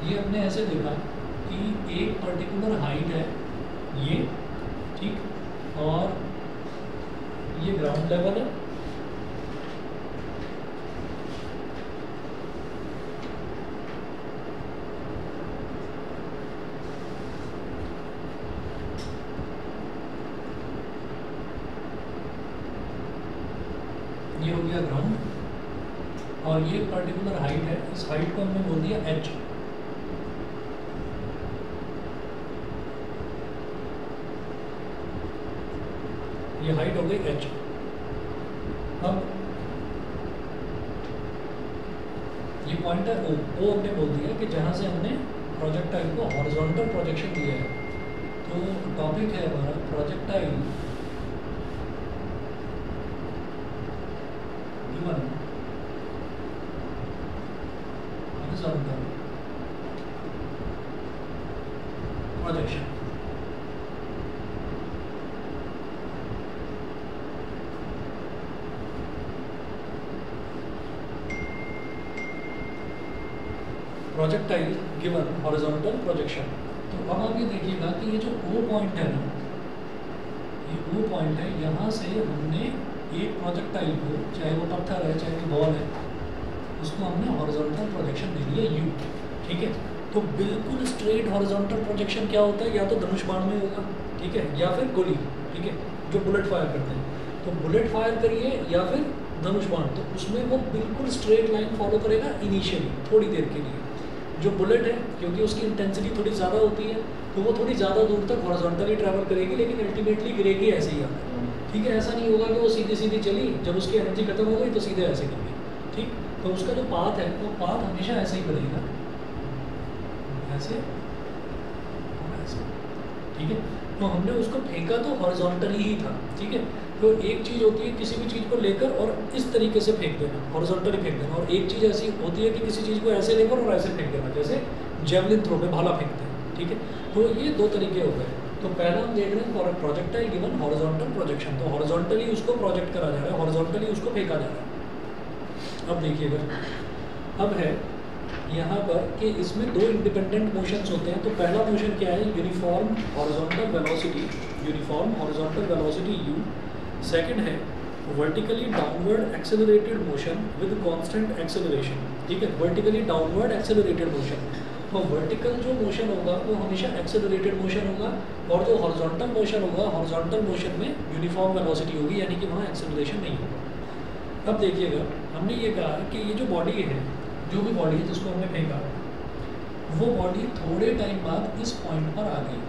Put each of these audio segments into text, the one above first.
ये हमने ऐसे देखा कि एक पर्टिकुलर हाइट है ये, ठीक, और ये ग्राउंड लेवल है, ये हो गया ग्राउंड, और ये पर्टिकुलर हाइट है, इस हाइट को हमने बोल दिया h। ये हाइट हो गई h। अब ये पॉइंट है O हमने बोल दिया कि जहाँ से हमने प्रोजेक्टाइल को हॉरिजॉन्टल प्रोजेक्शन दिया है। तो टॉपिक है हमारा projectile given horizontal projection. Projectile given horizontal projection. तो अब आप ये देखिएगा कि ये जो O पॉइंट है ना, ये O पॉइंट है, यहाँ से हमने एक प्रोजेक्टाइल को, चाहे वो पत्थर है चाहे वो बॉल है, उसको हमने हॉरिजॉन्टल प्रोजेक्शन दे दिया U, ठीक है। तो बिल्कुल स्ट्रेट हॉरिजॉन्टल प्रोजेक्शन क्या होता है, या तो धनुष बाण में होगा, ठीक है, या फिर गोली, ठीक है, जो बुलेट फायर करते हैं। तो बुलेट फायर करिए या फिर धनुष बाण, तो उसमें वो बिल्कुल स्ट्रेट लाइन फॉलो करेगा इनिशियली थोड़ी देर के लिए। जो बुलेट है, क्योंकि उसकी इंटेंसिटी थोड़ी ज़्यादा होती है, तो वो थोड़ी ज़्यादा दूर तक हॉरिजॉन्टली ट्रैवल करेगी, लेकिन अल्टीमेटली गिरेगी ऐसे ही आकर, ठीक है। ऐसा नहीं होगा कि वो सीधी सीधी चली, जब उसकी एनर्जी खत्म हो गई तो सीधे ऐसे गिर गई, ठीक। तो उसका जो पाथ है वो पाथ हमेशा ऐसे ही बनेगा, ऐसे और ऐसे, ठीक है। तो हमने उसको फेंका तो हॉरिजॉन्टली ही था, ठीक है। तो एक चीज़ होती है किसी भी चीज़ को लेकर और इस तरीके से फेंक देना, हॉरिजॉन्टली फेंक देना, और एक चीज़ ऐसी होती है कि किसी चीज़ को ऐसे लेकर और ऐसे फेंक देना, जैसे जेवलिन थ्रो में भाला फेंकते हैं, ठीक है। तो ये दो तरीके हो गए। तो पहला हम देख रहे हैं प्रोजेक्टाइल गिवन हॉरिजॉन्टल प्रोजेक्शन, तो हॉरिजॉन्टली उसको प्रोजेक्ट करा जा रहा है, हॉरिजॉन्टली उसको फेंका जा रहा है। अब देखिएगा, अब है यहाँ पर कि इसमें दो इंडिपेंडेंट मोशंस होते हैं। तो पहला मोशन क्या है, uniform horizontal velocity, uniform horizontal velocity u। Second है vertically downward accelerated motion with constant acceleration, ठीक है, वर्टिकली डाउनवर्ड एक्सेलरेटेड मोशन। तो वर्टिकल जो मोशन होगा वो हमेशा एक्सेलरेटेड मोशन होगा, और जो हॉरिजॉन्टल मोशन होगा, हॉरिजॉन्टल मोशन में यूनिफॉर्म वेलोसिटी होगी, यानी कि वहाँ एक्सेलरेशन नहीं होगा। अब देखिएगा, हमने ये कहा कि ये जो बॉडी है, जो भी बॉडी है जिसको हमने फेंका, वो बॉडी थोड़े टाइम बाद इस पॉइंट पर आ गई,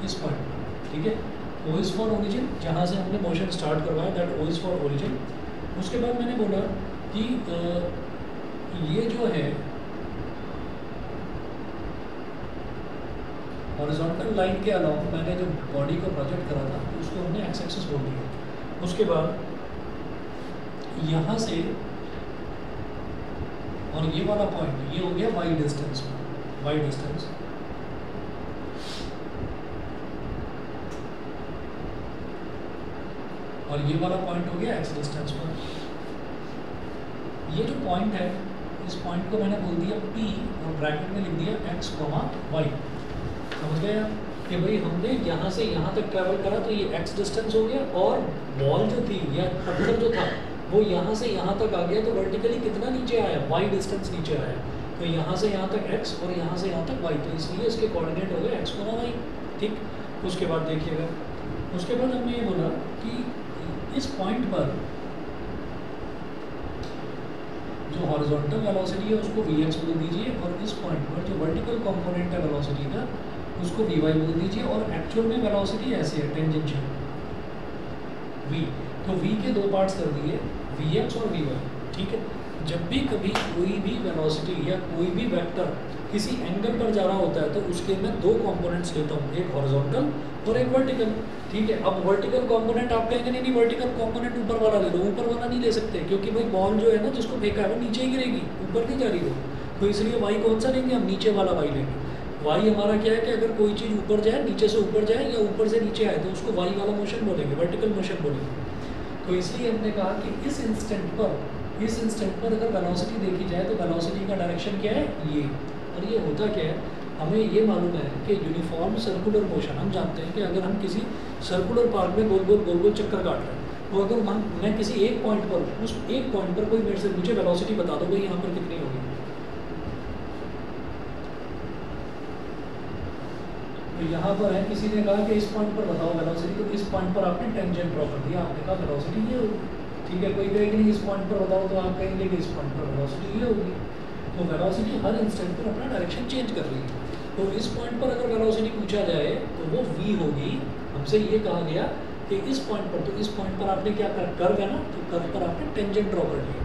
इस पॉइंट पर, ठीक है। O is for origin, जहाँ से हमने मोशन स्टार्ट करवाया, that O is for origin। उसके बाद मैंने बोला कि ये जो है हॉरिजॉन्टल लाइन के अलावा मैंने जो बॉडी को प्रोजेक्ट करा था उसको हमने एक्स एक्सिस बोल दिया। उसके बाद यहाँ से और ये वाला पॉइंट, ये हो गया वाई डिस्टेंस, वाई डिस्टेंस। और ये वाला पॉइंट हो गया एक्स डिस्टेंस पर। ये जो पॉइंट है, इस पॉइंट को मैंने बोल दिया P और ब्रैकेट में लिख दिया x, y। समझ गए आप कि भाई हमने यहाँ से यहाँ तक ट्रैवल करा, तो ये x डिस्टेंस हो गया, और बॉल जो थी या पत्थर जो था वो यहाँ से यहाँ तक आ गया, तो वर्टिकली कितना नीचे आया, y डिस्टेंस नीचे आया। तो यहाँ से यहाँ तक x और यहाँ से यहाँ तक y, तो इसलिए इसके कोऑर्डिनेट हो गए x, y, ठीक। उसके बाद देखिएगा, उसके बाद हमने ये बोला कि इस पॉइंट पर जो हॉरिजॉन्टल वेलोसिटी है उसको Vx बोल दीजिए, और इस पॉइंट पर जो वर्टिकल कंपोनेंट है वेलोसिटी का उसको Vy बोल दीजिए, और एक्चुअल में वेलोसिटी ऐसे है टेंजेंशियल V। तो V के दो पार्ट्स कर दिए, Vx और Vy, ठीक है। जब भी कभी कोई भी वेलोसिटी या कोई भी वेक्टर किसी एंगल पर जा रहा होता है तो उसके मैं दो कंपोनेंट्स लेता हूँ, एक हॉरिजॉन्टल और एक वर्टिकल, ठीक है। अब वर्टिकल कंपोनेंट आप कहेंगे नहीं वर्टिकल कंपोनेंट ऊपर वाला ले लो, ऊपर वाला नहीं ले सकते, क्योंकि भाई बॉल जो है ना जिसको फेंका है वो नीचे ही गिरेगी, ऊपर नहीं जा रही वो। तो इसलिए वाई कौन सा लेंगे हम, नीचे वाला वाई लेंगे। वाई हमारा क्या है कि अगर कोई चीज़ ऊपर जाए, नीचे से ऊपर जाए या ऊपर से नीचे आए, तो उसको वाई वाला मोशन बोलेंगे, वर्टिकल मोशन बोलेंगे। तो इसलिए हमने कहा कि इस इंस्टेंट पर अगर वेलोसिटी देखी जाए तो वेलोसिटी का डायरेक्शन क्या है, ये, और ये होता क्या है, हमें ये मालूम है कि यूनिफॉर्म सर्कुलर मोशन, हम जानते हैं कि अगर हम किसी सर्कुलर पार्क में गोल गोल चक्कर काट रहे हैं, तो अगर मैं किसी एक पॉइंट पर, उस एक पॉइंट पर कोई मेरे से मुझे वेलोसिटी बता दो भाई यहाँ पर कितनी होगी, तो यहाँ पर है किसी ने कहा कि इस पॉइंट पर बताओ वेलोसिटी, तो इस पॉइंट पर आपने टेंजेंट ड्रॉ कर दिया, आपने कहा वेलोसिटी ये होगी, ठीक है। कोई कहेगा नहीं इस पॉइंट पर बताओ, तो आप कहेंगे कि इस पॉइंट पर वेलोसिटी ये होगी। तो वेलोसिटी हर इंस्टेंट पर अपना डायरेक्शन चेंज कर रही है। तो इस पॉइंट पर अगर वेलोसिटी पूछा जाए तो वो v होगी। हमसे ये कहा गया कि इस पॉइंट पर, तो इस पॉइंट पर आपने क्या कर्व है ना, तो कर्व पर आपने टेंजेंट ड्रॉ कर लिया,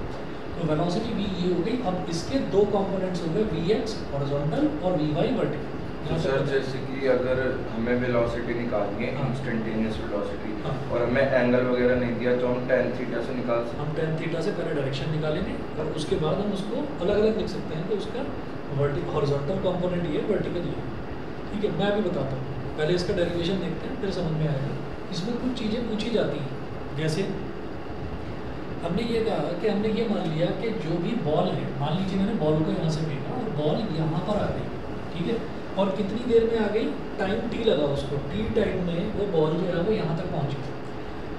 तो वेलोसिटी v ये हो गई। अब इसके दो कंपोनेंट्स हो गए, vx हॉरिजॉन्टल और vy वर्टिकल। तो सर जैसे कि अगर हमें वेलोसिटी निकालनी है, इंस्टेंटेनियस वेलोसिटी, और हमें एंगल वगैरह नहीं दिया, तो हम tan थीटा से निकाल सकते हैं। हम tan थीटा से पहले डायरेक्शन निकालेंगे और उसके बाद हम उसको अलग अलग लिख सकते हैं कि उसका हॉरिजॉन्टल कंपोनेंट ये, वर्टिकल ये, ठीक है। मैं अभी बताता हूँ, पहले इसका डेरिवेशन देखते हैं फिर समझ में आएगा। इसमें कुछ चीज़ें पूछी जाती हैं, जैसे हमने ये कहा कि हमने ये मान लिया कि जो भी बॉल है, मान लीजिए मैंने बॉल को यहाँ से फेंका और बॉल यहाँ पर आ गई, ठीक है, और कितनी देर में आ गई, टाइम t लगा उसको, t टाइम में वो बॉल जो है वो यहाँ तक पहुँची।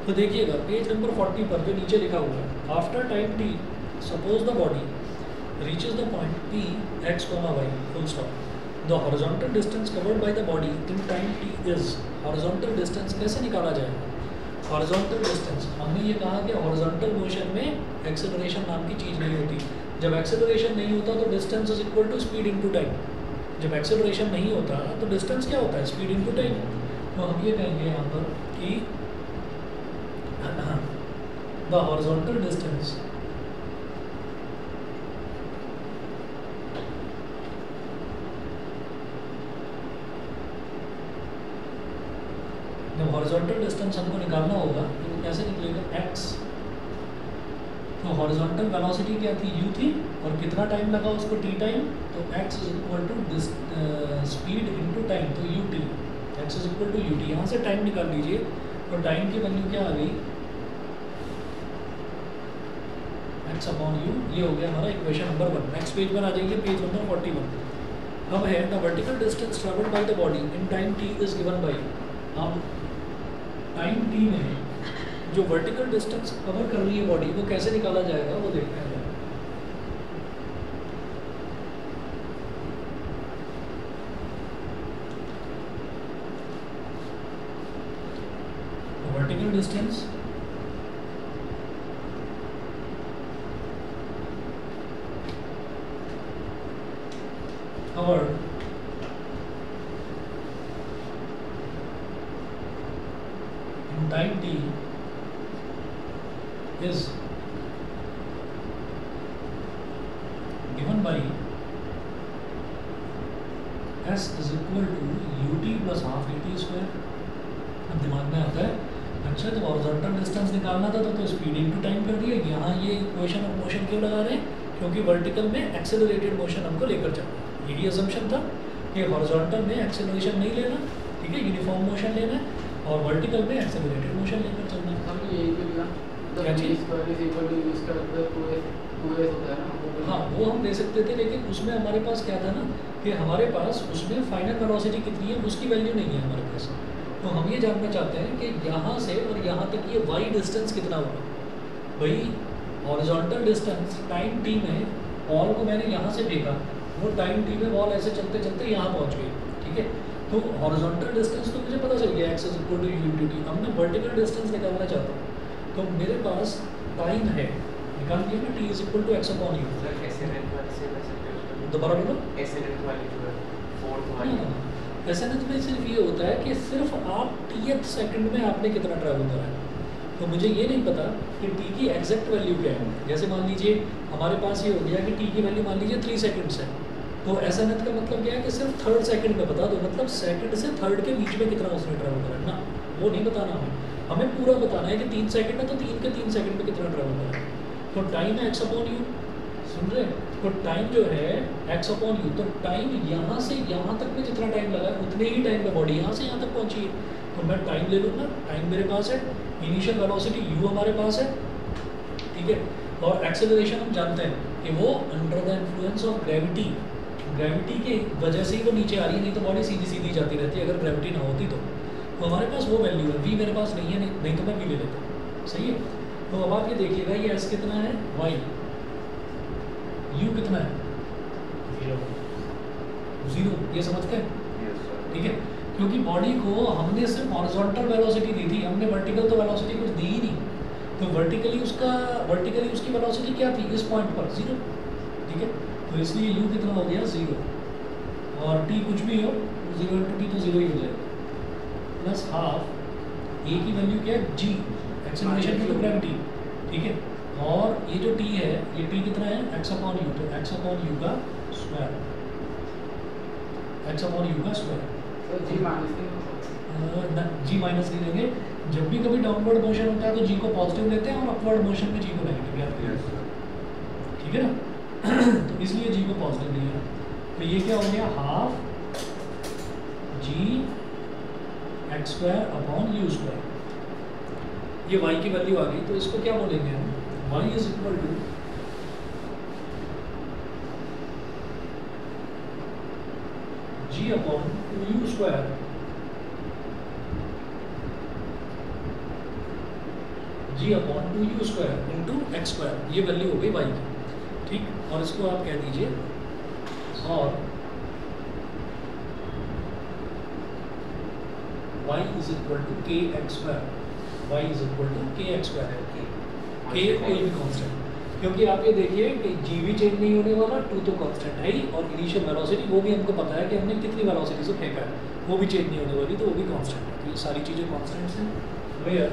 तो देखिएगा पेज नंबर 40 पर जो नीचे लिखा हुआ है, after time t suppose the body reaches the point p x, y full stop, the horizontal distance covered by the body in time t is. Horizontal distance कैसे निकाला जाएगा? हॉरिजॉन्टल डिस्टेंस, हमने ये कहा कि हॉरिजॉन्टल मोशन में acceleration नाम की चीज़ नहीं होती। जब एक्सेलरेशन नहीं होता तो distance is equal to speed into time. जब एक्सेलरेशन नहीं होता तो डिस्टेंस क्या होता है? Speed into time. तो हम ये कहेंगे यहाँ पर कि द हॉरिजॉन्टल डिस्टेंस जब हॉरिजॉन्टल डिस्टेंस हमको निकालना होगा तो वो कैसे निकलेगा? x। तो हॉरिजॉन्टल वेलोसिटी क्या थी? u थी, और कितना टाइम लगा उसको? t time. तो x is equal to this speed into time, तो ut, x is equal to ut। यहाँ से टाइम निकाल लीजिए, तो टाइम की वैल्यू क्या आ गई? x upon u। ये हो गया हमारा इक्वेशन नंबर 1। नेक्स्ट पेज पर आ जाइए, पेज नंबर 41। अब है the vertical distance travelled by the body in time t is given by. अब टाइम t में जो वर्टिकल डिस्टेंस कवर कर रही है बॉडी, वो कैसे निकाला जाएगा वो देखते हैं। Vertical distance covered in time t is given by s is equal to ut plus half at square। अब दिमाग में आता है, अच्छा तो हॉरिजॉन्टल डिस्टेंस निकालना था तो स्पीड इनटू टाइम कर दिया। यहाँ ये इक्वेशन ऑफ मोशन क्यों लगा रहे हैं? क्योंकि वर्टिकल में एक्सेलरेटेड मोशन हमको लेकर चलना है। यही असम्पशन था कि हॉरिजॉन्टल में एक्सेलरेशन नहीं लेना, ठीक है, यूनिफॉर्म मोशन लेना है, और वर्टिकल में एक्सेलरेटेड मोशन लेकर चलना है। हम यही भी लिया, क्या चीज़? हाँ, वो हम दे सकते थे, लेकिन उसमें हमारे पास क्या था ना कि हमारे पास उसमें फाइनल वेलोसिटी कितनी है उसकी वैल्यू नहीं है हमारे पास। तो हम ये जानना चाहते हैं कि यहाँ से और यहाँ तक ये y डिस्टेंस कितना होगा। भाई हॉरिजॉन्टल डिस्टेंस टाइम t में बॉल को मैंने यहाँ से फेंका, वो टाइम t में बॉल ऐसे चलते चलते यहाँ पहुँच गई, ठीक है। तो हॉरिजॉन्टल डिस्टेंस तो मुझे पता चल गया x is equal to u dt। अब मैं वर्टिकल डिस्टेंस निकालना चाहता हूँ, तो मेरे पास टाइम है, निकाल दिया ना, t is equal to x upon u। दोबारा बोलो। एसएनएच में सिर्फ ये होता है कि सिर्फ आप टीएथ सेकंड में आपने कितना ट्रैवल करा है। तो मुझे ये नहीं पता कि टी की एग्जैक्ट वैल्यू क्या है। जैसे मान लीजिए हमारे पास ये हो गया कि टी की वैल्यू मान लीजिए 3 सेकंड्स है, तो एसएनएच का मतलब क्या है कि सिर्फ थर्ड सेकंड में बता दो, मतलब सेकंड से थर्ड के बीच में कितना उसने ट्रैवल करा ना, वो नहीं बताना हमें पूरा बताना है कि 3 सेकंड है तो 3 के 3 सेकंड में कितना ट्रैवल करा। तो टाइम है एक्स अपॉन यू, सुन रहे? तो टाइम जो है एक्स अपॉन यू, तो टाइम यहाँ से यहाँ तक में जितना टाइम लगा उतने ही टाइम में बॉडी यहाँ से यहाँ तक पहुँची है। तो मैं टाइम ले लूँगा, टाइम मेरे पास है, इनिशियल वेलोसिटी u हमारे पास है, ठीक है, और एक्सेलरेशन हम जानते हैं कि वो under the influence of gravity gravity के वजह से ही वो नीचे आ रही है, नहीं तो बॉडी सीधी सीधी जाती रहती है अगर ग्रेविटी ना होती तो हमारे पास वो वैल्यू है। वी मेरे पास नहीं है, नहीं तो मैं वी ले लेता, सही है। तो अब आप ये देखिएगा ये एस कितना है, वाई, यू कितना है, 0, ये समझते हैं? ठीक है, क्योंकि बॉडी को हमने सिर्फ हॉरिजॉन्टल वेलोसिटी दी थी, हमने वर्टिकल तो वेलोसिटी कुछ दी ही नहीं। तो वर्टिकली उसकी वेलोसिटी क्या थी इस पॉइंट पर, 0। ठीक है, तो इसलिए u कितना हो गया, 0, और t कुछ भी हो 0 × t तो 0 ही हो जाएगा, प्लस हाफ a की वैल्यू क्या है, g, acceleration due to gravity. ठीक है, और ये जो t है, ये t कितना है, x/u, तो x/u का स्क्वायर, x/u का स्क्वायर, तो g माइनस नहीं लेंगे। जब भी कभी डाउनवर्ड मोशन होता है तो g को पॉजिटिव लेते हैं और अपवर्ड मोशन में g को नेगेटिव याद करें, ठीक है ना। तो इसलिए g को पॉजिटिव लिया, तो ये क्या हो गया, हाफ g x²/u²। ये y की वैल्यू आ गई, तो इसको क्या बोलेंगे हम, y = g/2u²। g/2u² into x², ये वैल्यू हो गई y की। ठीक, और इसको आप कह दीजिए, और y = kx², y = kx² है, k कोई भी कांस्टेंट, क्योंकि आप ये देखिए कि g भी चेंज नहीं होने वाला, 2 तो कांस्टेंट है ही, और इनिशियल वेलोसिटी वो भी हमको पता है कि हमने कितनी वेलोसिटी से फेंका है, वो भी चेंज नहीं होने वाली, तो वो भी कांस्टेंट है। तो ये सारी चीज़ें कांस्टेंट्स हैं, वेयर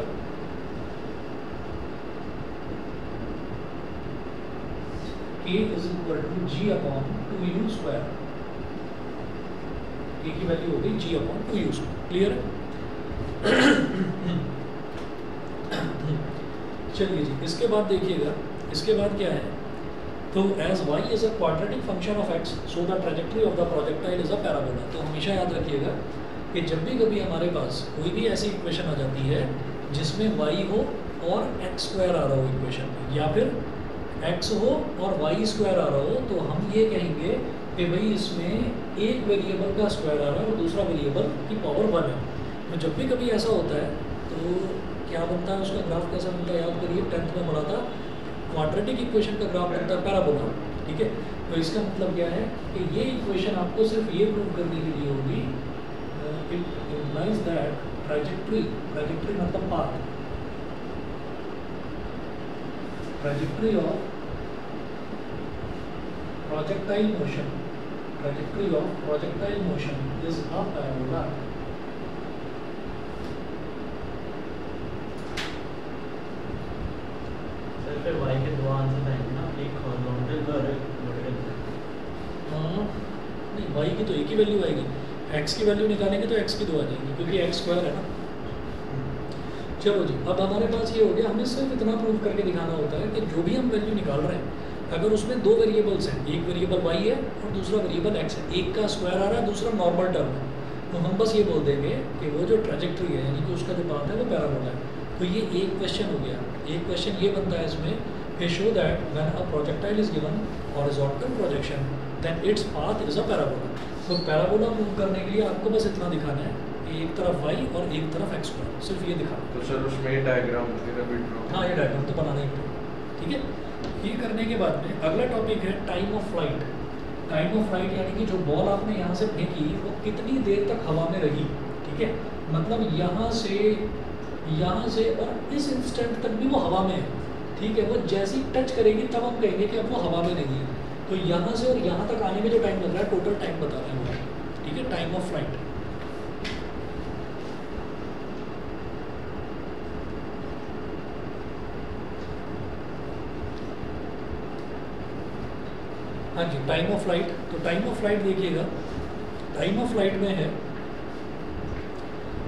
k = g/2u², k की वैल्यू हो गई g/2u²। क्लियर है? चलिए जी, इसके बाद देखिएगा, इसके बाद क्या है, तो as y is a quadratic function of x, so the trajectory of the projectile is a parabola. तो हमेशा याद रखिएगा कि जब भी कभी हमारे पास कोई भी ऐसी इक्वेशन आ जाती है जिसमें y हो और x² आ रहा हो इक्वेशन में, या फिर x हो और y² आ रहा हो, तो हम ये कहेंगे कि भाई इसमें एक वेरिएबल का स्क्वायर आ रहा है और दूसरा वेरिएबल की पावर 1 है। तो जब भी कभी ऐसा होता है तो क्या बनता है, उसका ग्राफ कैसा बनता है, याद करिए 10th में पढ़ा था, क्वाड्रेटिक इक्वेशन का ग्राफ बनता है पैराबोला। ठीक है, तो इसका मतलब क्या है कि ये इक्वेशन आपको सिर्फ ये प्रूव करने के लिए होगी, इट इम्प्लाइज दैट ट्रैजेक्टरी मतलब path, trajectory of projectile motion is a parabola। Sir फिर y के दो आंसर आएंगे ना, एक हॉरिजॉन्टल और एक वर्टिकल। हाँ नहीं, y की तो एक ही वैल्यू आएगी, x की वैल्यू निकालेंगे तो x की 2 आ जाएगी, क्योंकि x² है ना। चलो जी, अब हमारे पास ये हो गया, हमें सिर्फ इतना प्रूव करके दिखाना होता है कि जो भी हम वैल्यू निकाल रहे हैं, अगर उसमें 2 वेरिएबल्स हैं, एक वेरिएबल y है और दूसरा वेरिएबल x है, एक का स्क्वायर आ रहा है, दूसरा नॉर्मल टर्म है, तो हम बस ये बोल देंगे कि वो जो ट्रैजेक्टरी है, यानी कि उसका जो पाथ है वो पैराबोला है। तो ये एक क्वेश्चन हो गया। एक क्वेश्चन ये बनता है इसमें कि show that when a projectile is given horizontal projection then its path is a parabola. तो पैराबोला प्रूव करने के लिए आपको बस इतना दिखाना है कि एक तरफ y और एक तरफ x², सिर्फ ये दिखाना। तो सर उसमें डायग्राम वगैरह भी ड्रॉ, हाँ, ये डायग्राम तो बनाना ही पड़ेगा। ठीक है, ये करने के बाद में अगला टॉपिक है time of flight. Time of flight यानी कि जो बॉल आपने यहाँ से फेंकी वो कितनी देर तक हवा में रही। ठीक है, मतलब यहाँ से और इस इंस्टेंट तक भी वो हवा में है। ठीक है, वो जैसी टच करेगी तब हम कहेंगे कि अब वो हवा में नहीं है। तो यहाँ से और यहाँ तक आने में जो टाइम लग रहा है, टोटल टाइम बता रहे हैं वो। ठीक है, टाइम ऑफ फ्लाइट। हाँ जी, टाइम ऑफ फ्लाइट। तो टाइम ऑफ फ्लाइट देखिएगा, टाइम ऑफ फ्लाइट में है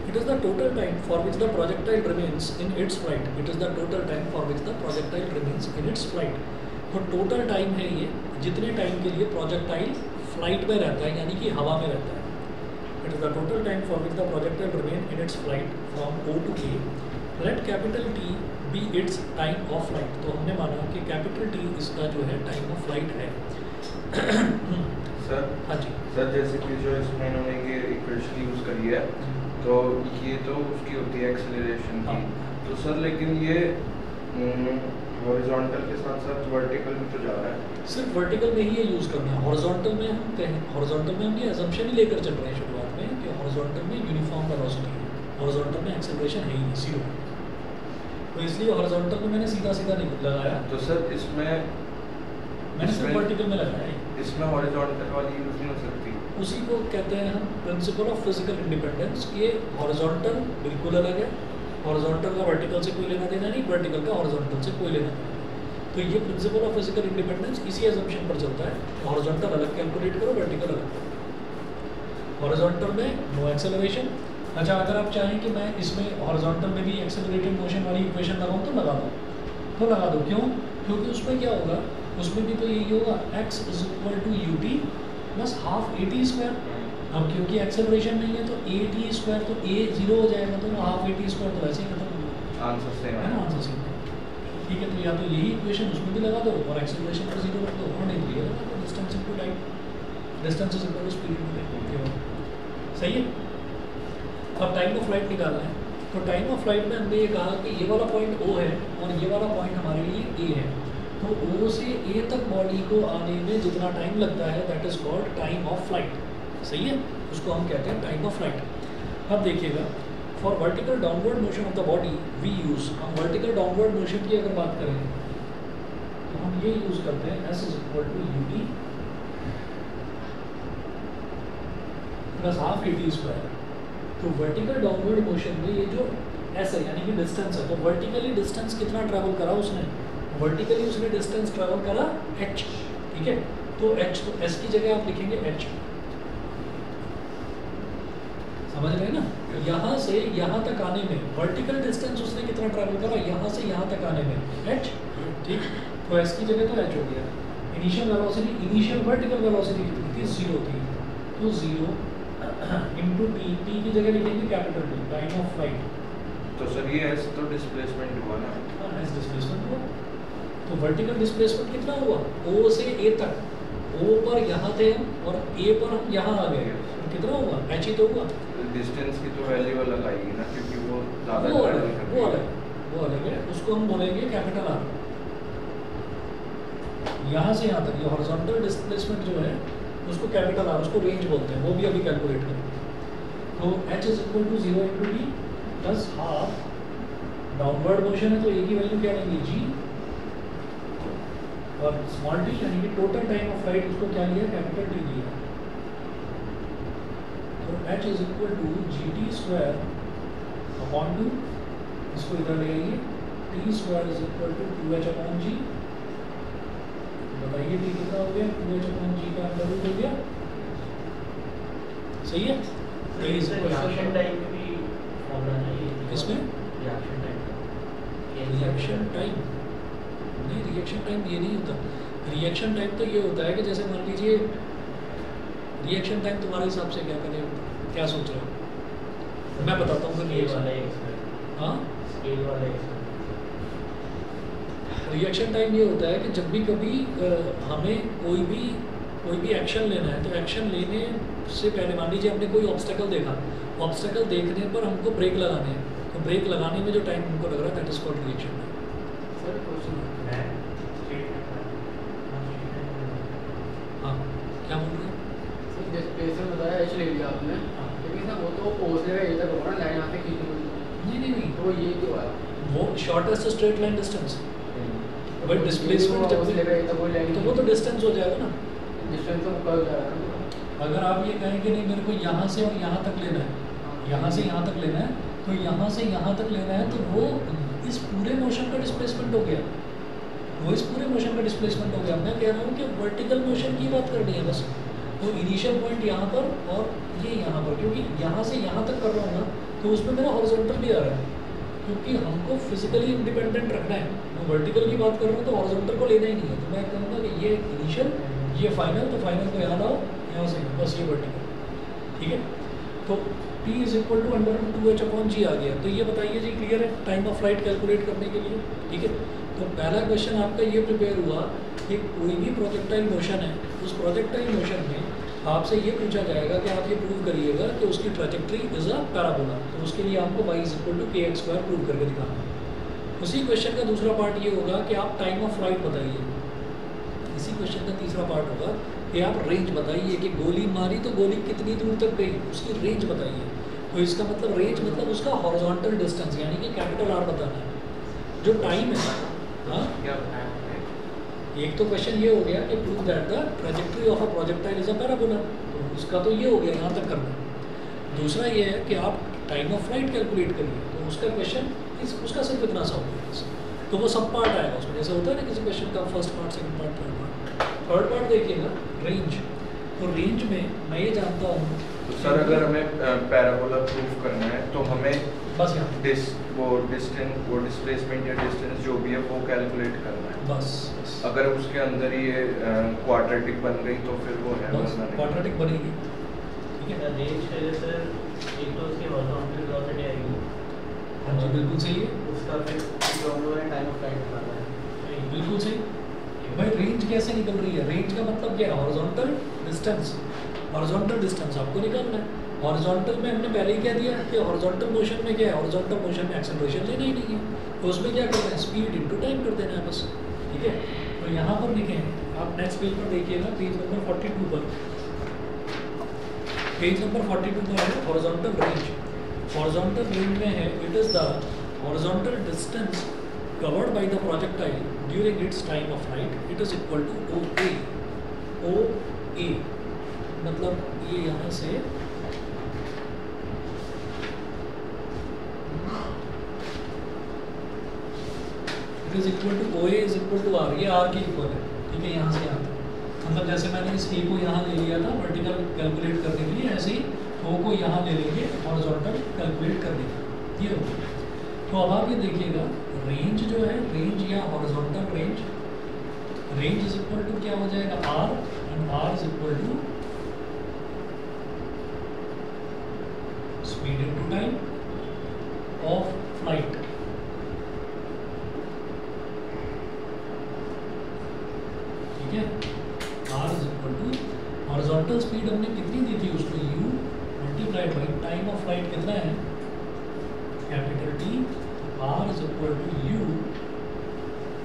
it is the total time for which the projectile remains in its flight. It is the total time for which the projectile remains in its flight. तो total time है ये, जितने time के लिए projectile flight में रहता है, यानी कि हवा में रहता है। It is the total time for which the projectile remain in its flight from O to A। Let capital T be its time of flight. तो हमने माना कि कैपिटल T इसका जो है टाइम ऑफ फ्लाइट है। सर सर जैसे कि जो इसमें इन्होंने ये इक्वेशन यूज़ करी है, तो ये तो उसकी होती है एक्सेलरेशन की, तो सर लेकिन ये हॉरिजॉन्टल के साथ साथ वर्टिकल में तो जा रहा है। सिर्फ वर्टिकल में ही ये यूज़ करना है। हॉरिजॉन्टल में हम कहें, हॉरिजॉन्टल में हम ये अजम्पशन ही लेकर चल रहे हैं शुरुआत में कि हॉरिजॉन्टल में यूनिफॉर्म वेलोसिटी है, हॉरिजॉन्टल में एक्सेलरेशन है ही नहीं, जीरो। तो इसलिए हॉरिजॉन्टल में मैंने सीधा सीधा नहीं लगाया, तो सर इसमें मैंने सिर्फ वर्टिकल में लगाया है। इसमें हॉरिजॉन्टल वाली यूज़ नहीं हो सकती। उसी को कहते हैं हम प्रिंसिपल ऑफ फिजिकल इंडिपेंडेंस। ये हॉरिजॉन्टल बिल्कुल अलग है, हॉरिजॉन्टल का वर्टिकल से कोई लेना देना नहीं, वर्टिकल का हॉरिजॉन्टल से कोई लेना देना नहीं। तो ये प्रिंसिपल ऑफ फिजिकल इंडिपेंडेंस इसी अजम्पशन पर चलता है, हॉरिजॉन्टल अलग कैलकुलेट करो, वर्टिकल अलग करो। हॉरिजॉन्टल में नो एक्सेलरेशन। अच्छा, अगर आप चाहें कि मैं इसमें हॉरिजॉन्टल में भी एक्सेलरेटेड मोशन वाली इक्वेशन लगाऊँ तो लगा दो, तो लगा दो। क्यों? क्योंकि उसमें क्या होगा, उसमें भी तो यही होगा, x is equal to u t plus half a t square. अब क्योंकि एक्सेलरेशन नहीं है तो ए टी स्क्वायर तो ए जीरो हो जाएगा, तो हाफ ए टी स्क्वायर तो वैसे ही खत्म होगा, आंसर सेम है ना, आंसर सेम। ठीक है, तो या तो यही इक्वेशन उसमें भी लगा दो और एक्सेलरेशन पर जीरो रख दो, और नहीं तो ये लगा दो, distance into time, distance is equal to speed into time. सही है। अब टाइम ऑफ फ्लाइट निकालना है, तो टाइम ऑफ फ्लाइट में हमने ये कहा कि ये वाला पॉइंट O है और ये वाला पॉइंट हमारे लिए A है, तो O से A तक बॉडी को आने में जितना टाइम लगता है that is called time of flight. सही है, उसको हम कहते हैं टाइम ऑफ फ्लाइट। अब देखिएगा, for vertical downward motion of the body we use, हम वर्टिकल डाउनवर्ड मोशन की अगर बात करें तो हम ये यूज़ करते हैं S is equal to u t plus half a t square. तो वर्टिकल डाउनवर्ड मोशन में ये जो S है यानी कि डिस्टेंस है, तो वर्टिकली डिस्टेंस कितना ट्रैवल करा उसने, वर्टिकली उसने डिस्टेंस ट्रैवल करा h। ठीक है, तो h, तो S की जगह आप लिखेंगे h, समझ रहे हैं ना। यहाँ से यहाँ तक आने में वर्टिकल डिस्टेंस उसने कितना ट्रैवल करा, यहाँ से यहाँ तक आने में h। ठीक, तो S की जगह तो h हो गया। Initial velocity, initial vertical velocity कितनी थी, जीरो थी, तो जीरो इंटू टी, टी की जगह लिखेंगे capital T, time of flight. तो सर ये एस तो डिस्प्लेसमेंट हुआ ना, एस डिस्प्लेसमेंट हुआ। तो वर्टिकल डिस्प्लेसमेंट कितना हुआ, O से A तक, O पर यहाँ थे हम और A पर हम यहाँ आ गए, तो कितना हुआ, h ही तो हुआ। डिस्टेंस की तो वैल्यू अलग आएगी ना, क्योंकि वो ज़्यादा वो अलग है, उसको हम बोलेंगे कैपिटल R। यहाँ से यहाँ तक ये हॉरिजॉन्टल डिस्प्लेसमेंट जो है उसको कैपिटल R, उसको रेंज बोलते हैं, वो भी अभी कैलकुलेट करेंगे। तो h is equal to zero into t plus half, downward motion है तो A की वैल्यू क्या लेंगे g, और स्मॉल टी यानी कि टोटल टाइम ऑफ फ्लाइट उसको क्या लिया, कैपिटल T लिया। तो h is equal to G T square upon two, इसको इधर ले आइए, T square is equal to 2h upon G. बताइए टी कितना हो गया, 2h अपॉन जी का अंदर रूट हो गया। सही है। रिएक्शन टाइम भी फॉर्मूला चाहिए इसमें, रिएक्शन टाइम नहीं, रिएक्शन टाइम ये नहीं होता। रिएक्शन टाइम तो ये होता है कि जैसे मान लीजिए, रिएक्शन टाइम तुम्हारे हिसाब से क्या करें, क्या सोच रहे हो, मैं बताता हूँ स्केल वाला हाँ, स्केल वाला रिएक्शन टाइम ये होता है कि जब भी कभी हमें कोई भी एक्शन लेना है, तो एक्शन लेने से पहले मान लीजिए हमने कोई ऑब्स्टेकल देखा, ऑब्स्टेकल देखने पर हमको ब्रेक लगाने हैं, तो ब्रेक लगाने में जो टाइम हमको लग रहा है that is called reaction time. Sir question है, हाँ, क्या बोल रहे हैं, सर डिस्प्लेसमेंट बताया h ले लिया आपने, लेकिन सर वो तो O से A तक होगा ना, लाइन यहाँ से खींचनी नहीं, तो ये क्यों आया, वो shortest straight line distance, but displacement जब तो वो तो डिस्टेंस हो जाएगा ना, डिस्टेंस तो मुकर जाएगा ना। अगर आप ये कहें कि नहीं मेरे को यहाँ से और यहाँ तक लेना है, यहाँ से यहाँ तक लेना है, तो यहाँ से यहाँ तक लेना है, तो वो इस पूरे मोशन का डिस्प्लेसमेंट हो गया, वो इस पूरे मोशन का डिस्प्लेसमेंट हो गया। मैं कह रहा हूँ कि वर्टिकल मोशन की बात करनी है बस, तो इनिशियल पॉइंट यहाँ पर और ये यहाँ पर, क्योंकि यहाँ से यहाँ तक कर रहा हूँ ना, तो उसमें मेरा हॉरिजॉन्टल भी आ रहा है, क्योंकि हमको फिजिकली इंडिपेंडेंट रखना है। मैं वर्टिकल की बात कर रहा हूँ तो हॉरिजॉन्टल को लेना ही नहीं है, तो मैं कहूँगा कि ये इनिशियल, ये फाइनल, तो फाइनल को याद आओ यहाँ से, बस ये वर्टिकल। ठीक है, तो T is equal to under 2h upon G आ गया। तो ये बताइए जी, क्लियर है टाइम ऑफ फ्लाइट कैलकुलेट करने के लिए। ठीक है, तो पहला क्वेश्चन आपका ये प्रिपेयर हुआ कि कोई भी प्रोजेक्टाइल मोशन है, उस प्रोजेक्टाइल मोशन में आपसे ये पूछा जाएगा कि आप ये प्रूव करिएगा कि उसकी ट्रैजेक्टरी इज अ पैराबोला, तो उसके लिए आपको y इक्वल टू के एक्स स्क्वायर प्रूव करके दिखाना है। उसी क्वेश्चन का दूसरा पार्ट ये होगा कि आप टाइम ऑफ फ्लाइट बताइए। इसी क्वेश्चन का तीसरा पार्ट होगा कि आप रेंज बताइए कि गोली मारी तो गोली कितनी दूर तक गई, उसकी रेंज बताइए। तो इसका मतलब रेंज मतलब उसका हॉरिजॉन्टल डिस्टेंस यानी कि कैपिटल R बताना है। जो टाइम है, हाँ, एक तो क्वेश्चन ये हो गया कि prove that the trajectory of a projectile is a parabola, तो उसका तो ये हो गया, यहाँ तक करना है। दूसरा ये है कि आप टाइम ऑफ फ्लाइट कैलकुलेट करिए, तो उसका क्वेश्चन उसका सिर्फ इतना सा हो गया, तो वो सब पार्ट आएगा उसमें। जैसे होता है ना किसी क्वेश्चन का first part, second part, third part. Third part देखिएगा रेंज, तो रेंज में मैं ये जानता हूँ तो सर अगर हमें पैराबोला प्रूफ करना है तो हमें बस यहाँ वो डिस्प्लेसमेंट या डिस्टेंस जो भी है वो कैलकुलेट करना है। बस अगर उसके अंदर ये क्वाड्रेटिक बन गई तो फिर वो है, बस वरना नहीं। क्वाड्रेटिक बनेगी। ठीक है, रेंज के लिए सर एक तो उसकी हॉरिजॉन्टल वेलोसिटी आएगी। हाँ जी बिल्कुल सही है, उसका फिर जो हम लोगों ने टाइम ऑफ फ्लाइट निकाला है। बिल्कुल सही। भाई रेंज कैसे निकल रही है? रेंज का मतलब क्या है? Horizontal distance. हॉरिजॉन्टल डिस्टेंस आपको निकालना है। हॉरिजॉन्टल में हमने पहले ही कह दिया कि हॉरिजॉन्टल मोशन में क्या है, हॉरिजॉन्टल मोशन में एक्सेलरेशन लेना ही नहीं है, तो उसमें क्या करना है, स्पीड इनटू टाइम कर देना है बस। ठीक है, तो यहाँ पर लिखें आप, नेक्स्ट पेज पर देखिएगा, पेज नंबर 42 पर, पेज नंबर 42 पर है हॉरिजॉन्टल रेंज। हॉरिजॉन्टल रेंज में है it is the horizontal distance covered by the projectile during its time of flight, it is equal to OA। OA मतलब ये यहाँ से it is equal to OA is equal to R, ये R के equal है। ठीक है, यहाँ से यहाँ तक, मतलब जैसे मैंने इस A को यहाँ ले लिया था वर्टिकल कैलकुलेट करने के लिए, ऐसे ही O को यहाँ ले लेंगे हॉरिजॉन्टल कैलकुलेट करने के लिए। ये होगा। तो अब आप ये देखिएगा रेंज जो है, रेंज या horizontal range, range is equal to क्या हो जाएगा, R, and R is equal to speed into time of flight. ठीक है, R is equal to horizontal speed हमने कितनी दी थी उसको, U multiplied by time of flight कितना है, capital T। R is equal to U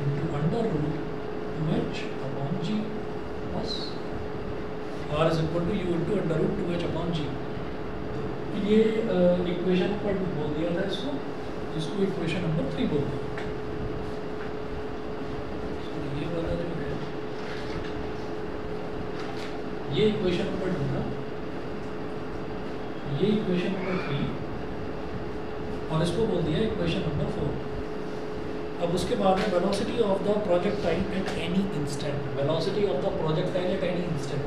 into under root 2h upon G, बस R is equal to U into under root 2h upon G। ये equation पर बोल दिया था इसको, इसको इक्वेशन नंबर 3 बोल दिया। ये वाला जो है ये इक्वेशन नंबर 2 था, ये इक्वेशन नंबर 3 और इसको बोल दिया इक्वेशन नंबर 4। अब उसके बाद में velocity of the projectile at any instant, velocity of the projectile at any instant.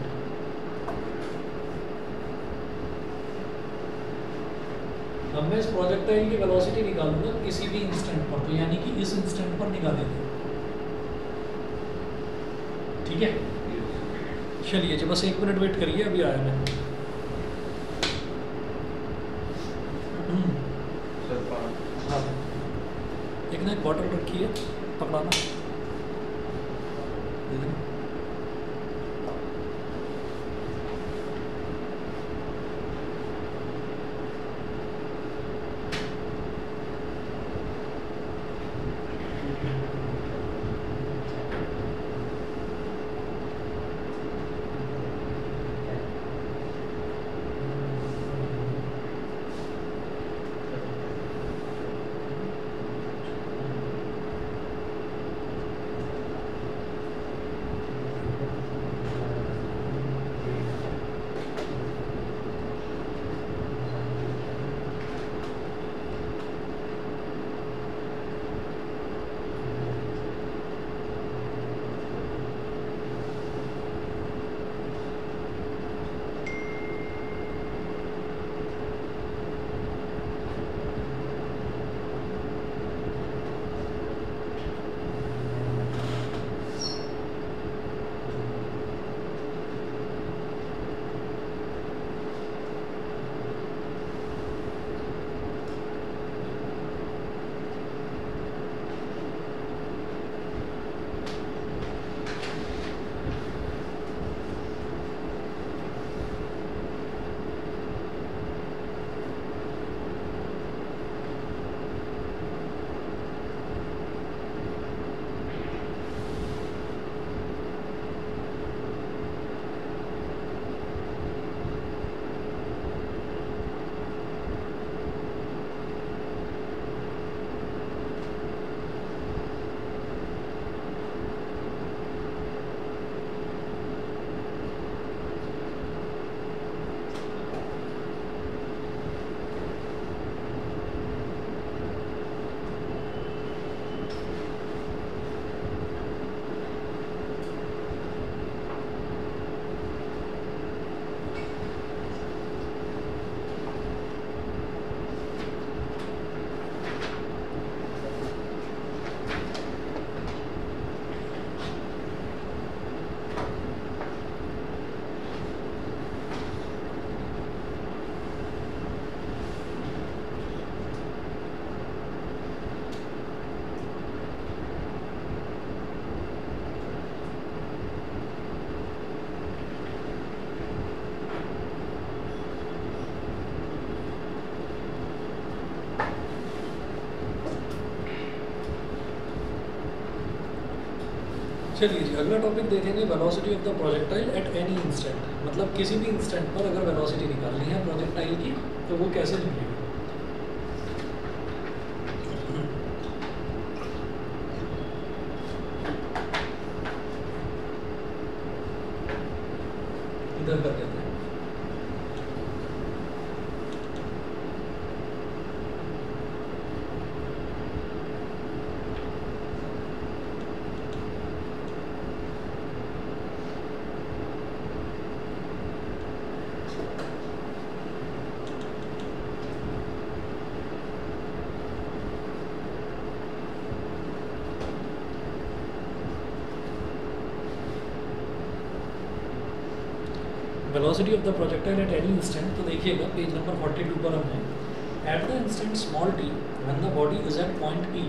अब मैं इस प्रोजेक्टाइल की वेलोसिटी निकालूंगा किसी भी इंस्टेंट पर, तो यानी कि इस इंस्टेंट पर निकालेंगे। ठीक है, चलिए जी बस 1 मिनट वेट करिए, अभी आया मैं। हाँ, एक ना एक बॉटल रखी है, पकड़ाना दे देना। चलिए जी, अगला टॉपिक देखेंगे velocity of the projectile at any instant. मतलब किसी भी इंस्टेंट पर अगर वेलोसिटी निकालनी है प्रोजेक्टाइल की तो वो कैसे निकलेगी। इधर कर देते हैं। Velocity of the projectile at any instant, तो देखिएगा पेज नंबर 42 पर हमने at the instant small t when the body is at point P.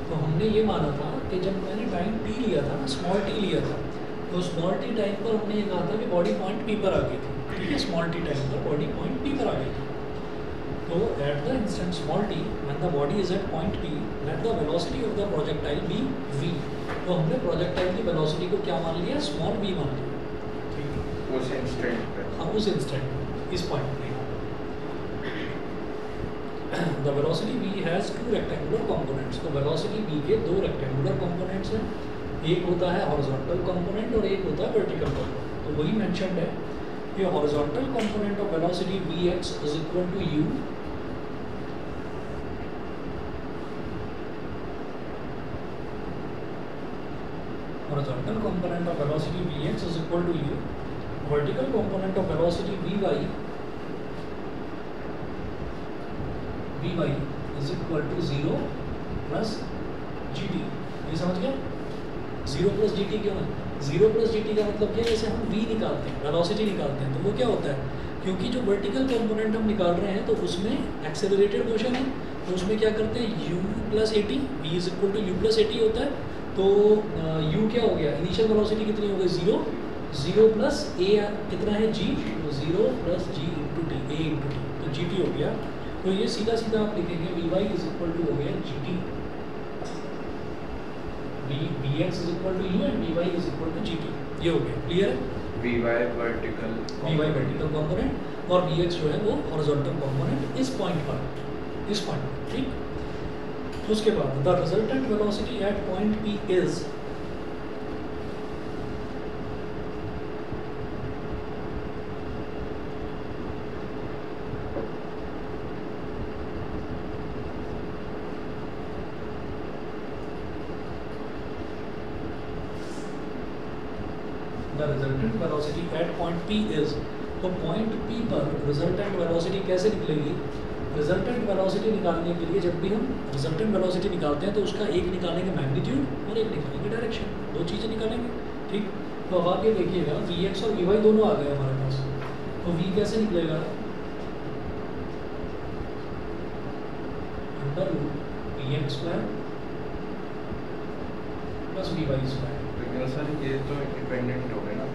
तो हमने ये माना था कि जब मैंने टाइम टी लिया था ना, स्मॉल टी लिया था, तो स्मॉल टी टाइम पर हमने ये कहा था कि बॉडी पॉइंट पी पर आ गई थी। ठीक है, स्मॉल टी टाइम पर बॉडी पॉइंट पी पर आ गई थी। तो at the instant small t when the body is at point P let the velocity of the projectile be V. तो हमने प्रोजेक्टाइल की वेलोसिटी को क्या मान लिया, स्मॉल वी मान लिया। उस इंस्टेंट पे, हाँ उस इंस्टेंट इस पॉइंट पे। The velocity v has two rectangular components. तो वेलोसिटी v के दो रेक्टेंगुलर कंपोनेंट्स हैं, एक होता है हॉरिजॉन्टल कंपोनेंट और एक होता है वर्टिकल कंपोनेंट। तो वही मेंशन्ड है कि horizontal component of velocity vx is equal to u horizontal component of velocity vx is equal to u, vertical component of velocity vy is equal to 0 plus gt। ये समझ गए? 0 plus gt क्यों है? 0 plus gt का मतलब क्या है, जैसे हम v निकालते हैं, वेलोसिटी निकालते हैं, तो वो क्या होता है, क्योंकि जो वर्टिकल कंपोनेंट हम निकाल रहे हैं तो उसमें एक्सेलरेटेड मोशन है, तो उसमें क्या करते हैं u plus at, v is equal to u plus at होता है। तो u क्या हो गया, इनिशियल वेलोसिटी कितनी हो गई 0, 0 प्लस a कितना है g, तो 0 plus g into T, a into T, तो gt हो गया। तो ये सीधा सीधा आप लिखेंगे vy इज इक्वल टू हो गया gt, vx is equal to u and vy is equal to gt। ये हो गया, क्लियर है। vy वर्टिकल कंपोनेंट और vx जो है वो हॉरिजॉन्टल कंपोनेंट इस पॉइंट पर, इस पॉइंट पर, ठीक। उसके बाद the resultant velocity at point P is the resultant velocity at point P is. तो पॉइंट P पर रिजल्टेंट वेलोसिटी कैसे निकलेगी, रिजल्टेंट वेलोसिटी निकालने के लिए जब भी हम रिजल्टेंट वेलोसिटी निकालते हैं तो उसका एक निकालेंगे मैग्नीट्यूड और एक निकालेंगे डायरेक्शन, दो चीज़ें निकालेंगे, ठीक। तो अब आप ये देखिएगा vx और vy दोनों आ गए हमारे पास, तो v कैसे निकलेगा, under root px square plus vy square. लेकिन सर ये तो इंडिपेंडेंट हो गए ना?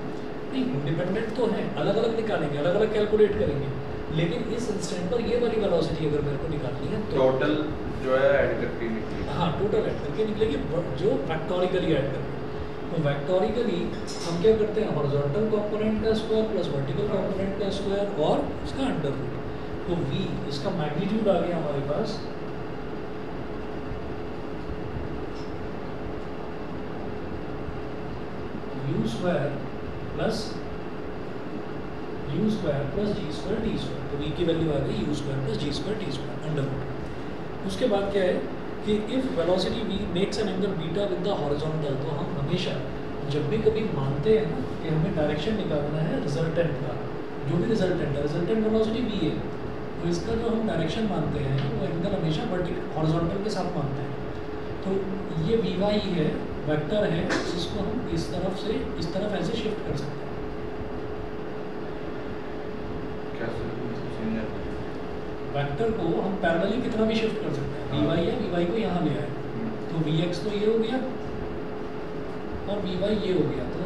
नहीं, इंडिपेंडेंट तो है, अलग अलग निकालेंगे, अलग अलग कैलकुलेट करेंगे, लेकिन इस इंस्टेंट पर ये वाली वेलोसिटी अगर मेरे को निकालनी है तो टोटल जो है ऐड करके निकलेगी। हाँ, टोटल ऐड करके निकलेगी, जो वेक्टोरिकली ऐड करके। तो वेक्टोरिकली हम क्या करते हैं, हॉरिजॉन्टल कंपोनेंट का स्क्वायर प्लस वर्टिकल कंपोनेंट का स्क्वायर और उसका अंडर रूट। तो v इसका मैग्नीट्यूड आ गया हमारे पास u square plus u square plus G square T square. तो v की वैल्यू आ गई u square plus G square T square under root. उसके बाद क्या है कि if velocity v makes an angle beta with the horizontal, तो हम हमेशा जब भी कभी मानते हैं ना कि हमें डायरेक्शन निकालना है रिजल्टेंट का, जो भी रिजल्टेंट है, रिजल्टेंट वेलोसिटी v है, तो इसका जो हम डायरेक्शन मानते हैं वो एंगल हमेशा वर्टिकल हॉरिजॉन्टल के साथ मानते हैं। तो ये vy है, वेक्टर है, इसको हम इस तरफ से इस तरफ ऐसे शिफ्ट कर सकते हैं। वेक्टर को हम पैरेलली कितना भी शिफ्ट कर सकते हैं, vy है, vy को यहाँ ले आए, तो vx तो ये हो गया और vy ये हो गया। तो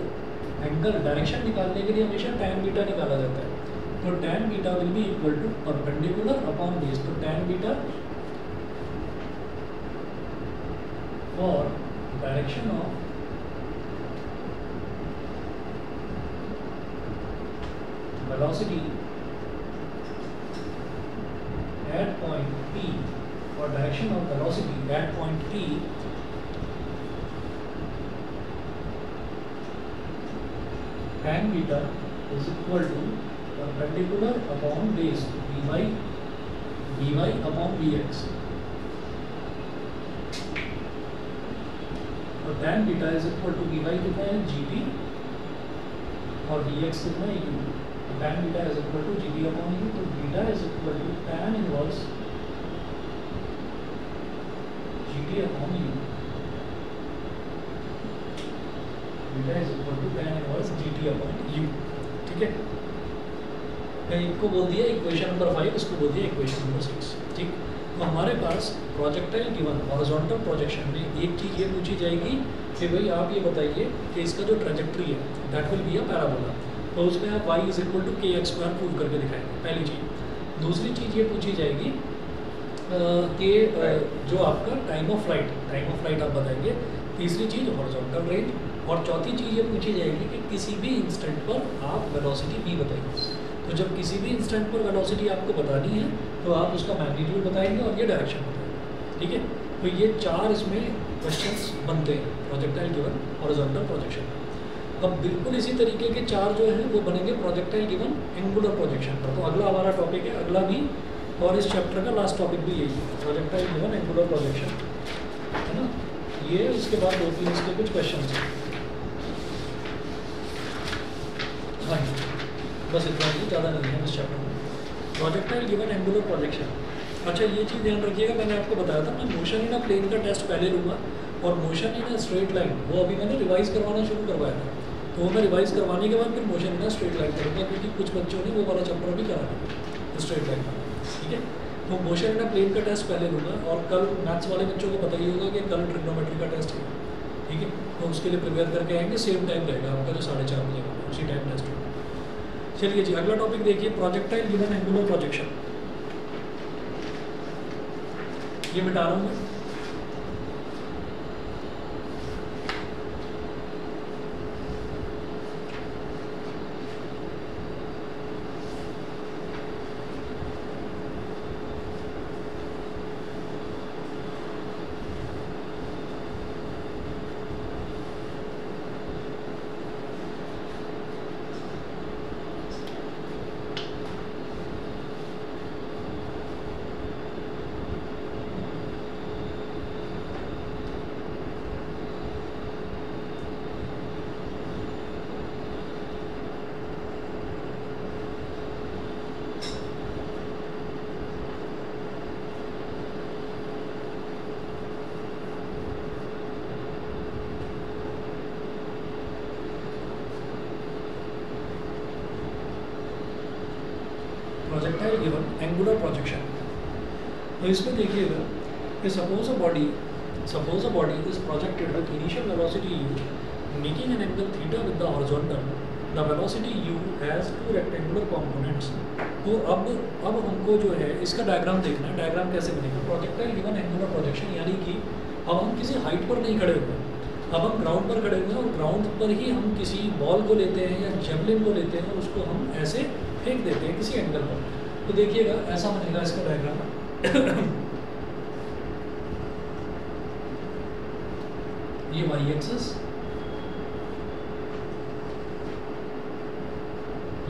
एंगल डायरेक्शन निकालने के लिए हमेशा tan बीटा निकाला जाता है, तो tan beta will be equal to perpendicular upon base. तो tan बीटा और direction of velocity at point P or direction of velocity at point P tan beta is equal to perpendicular upon base by upon bx. तो tan beta is equal to by कितना है gt और dx कितना है u. तो tan beta is equal to gt upon u. तो beta is equal to tan inverse gt upon u. Beta is equal to tan inverse gt upon u. ठीक है, कहीं इनको बोल दिया इक्वेशन नंबर 5, इसको बोल दिया इक्वेशन नंबर 6. ठीक, तो हमारे पास प्रोजेक्टाइल गिवन हॉरिजॉन्टल प्रोजेक्शन में एक चीज़ ये पूछी जाएगी कि भाई आप ये बताइए कि इसका जो ट्रेजेक्ट्री है that will be a parabola. तो उसमें आप y इज इक्वल टू के एक्स स्क्वायर प्रूव करके दिखाएंगे, पहली चीज़. दूसरी चीज़ ये पूछी जाएगी कि जो आपका टाइम ऑफ फ्लाइट आप बताएंगे. तीसरी चीज़ हॉरिजॉन्टल रेंज. और चौथी चीज़ ये पूछी जाएगी कि किसी भी इंस्टेंट पर आप वेलोसिटी v बताइए. तो जब किसी भी इंस्टेंट पर वेलोसिटी आपको बतानी है तो आप उसका मैग्नीट्यूड बताएंगे और ये डायरेक्शन बताएंगे. ठीक है, तो ये 4 इसमें क्वेश्चंस बनते हैं प्रोजेक्टाइल गिवन हॉरिजॉन्टल प्रोजेक्शन. अब बिल्कुल इसी तरीके के 4 जो हैं वो बनेंगे प्रोजेक्टाइल गिवन एंगुलर प्रोजेक्शन पर. तो अगला हमारा टॉपिक है, अगला भी और इस चैप्टर का लास्ट टॉपिक भी यही है, प्रोजेक्टाइल गिवन एंगुलर प्रोजेक्शन, है ना. ये उसके बाद 2-3 इसके कुछ क्वेश्चन हैं. हाँ, बस इतना ही, ज़्यादा नहीं है इस चैप्टर में. Projectile given angular projection. अच्छा, ये चीज़ ध्यान रखिएगा, मैंने आपको बताया था मैं मोशन इन अ प्लेन का टेस्ट पहले लूँगा और motion in a straight line वो अभी मैंने रिवाइज करवाना शुरू करवाया था. तो वो मैं रिवाइज करवाने के बाद फिर motion in a straight line करूँगा, क्योंकि कुछ बच्चों ने वो वाला चैप्टर भी करा था स्ट्रेट लाइन का. ठीक है, तो मोशन इन अ प्लेन का टेस्ट पहले लूँगा. और कल मैथ्स वाले बच्चों को पता ही होगा कि कल ट्रिग्नोमेट्री का टेस्ट है. ठीक है, तो उसके लिए प्रिपेयर करके आएंगे. सेम टाइम रहेगा आपका जो 4:30 बजे का, उसी टाइम टेस्ट होगा. चलिए जी, अगला टॉपिक देखिए, प्रोजेक्टाइल गिवन एंगुलर प्रोजेक्शन. ये मिटा रहा हूँ मैं. Projectile given angular projection. तो इसमें देखिएगा कि suppose a body is projected with initial velocity u making an angle theta with the horizontal. The velocity u has 2 rectangular components. तो अब हमको जो है इसका डायग्राम देखना है. डायग्राम कैसे बनेगा? प्रोजेक्टाइल गिवन एंगुलर प्रोजेक्शन, यानी कि अब हम किसी हाइट पर नहीं खड़े हुए, अब हम ग्राउंड पर खड़े हुए हैं और ग्राउंड पर ही हम किसी बॉल को लेते हैं या जेवलिन को लेते हैं और उसको हम ऐसे फेंक देते हैं किसी एंगल पर. तो देखिएगा ऐसा बनेगा इसका डायग्राम. ये y एक्सिस,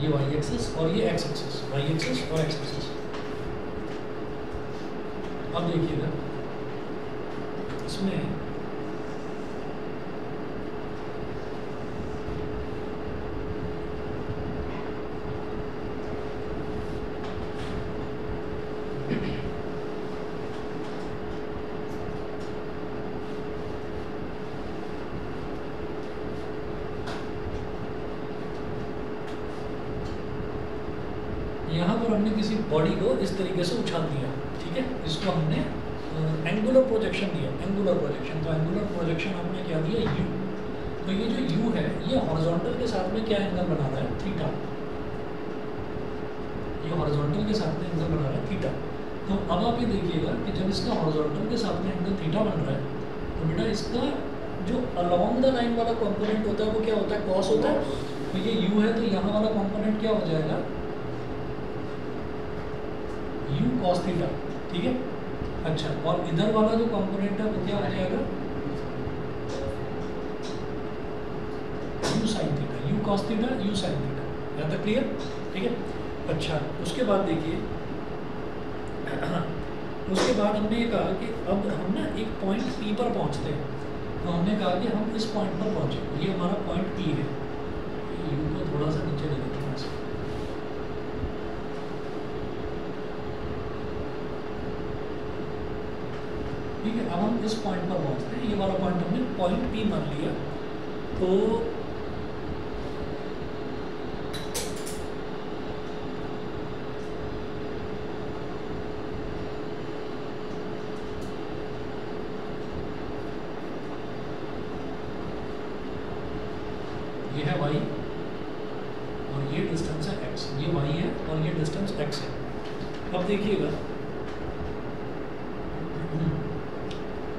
ये y एक्सिस और ये x एक्सिस, y एक्सिस और x एक्सिस. अब देखिएगा इसमें यहाँ पर हमने किसी बॉडी को इस तरीके से उछाल दिया. ठीक है, इसको हमने एंगुलर प्रोजेक्शन दिया, एंगुलर प्रोजेक्शन. तो एंगुलर प्रोजेक्शन हमने क्या दिया? u. तो ये जो u है ये हॉरिजॉन्टल के साथ में क्या एंगल बना रहा है? थीटा. ये हॉरिजॉन्टल के साथ में एंगल बना रहा है थीटा. तो अब आप ये देखिएगा कि जब इसका हॉरिजॉन्टल के साथ में एंगल थीटा बन रहा है तो बेटा इसका जो अलोंग द लाइन वाला कंपोनेंट होता है वो क्या होता है? कॉस होता है. तो ये u है, तो यहाँ वाला कंपोनेंट क्या हो जाएगा, u cos थीटा, ठीक है। अच्छा, और इधर वाला जो कंपोनेंट है वो क्या हो जाएगा, u sin theta, u cos theta, u sin theta. यहाँ तक क्लियर, ठीक है। अच्छा, उसके बाद देखिए, उसके बाद हमने ये कहा कि अब हम ना एक पॉइंट P पर पहुँचते हैं, तो हमने कहा कि हम इस पॉइंट पर पहुँचे, ये हमारा पॉइंट P है। U को थोड़ा सा नीचे ले लेते हैं, ठीक है। अब हम इस पॉइंट पर पहुँचते हैं, ये वाला पॉइंट हमने पॉइंट P मान लिया, तो ये है y और ये डिस्टेंस है x, ये y है और ये डिस्टेंस x है। अब देखिएगा,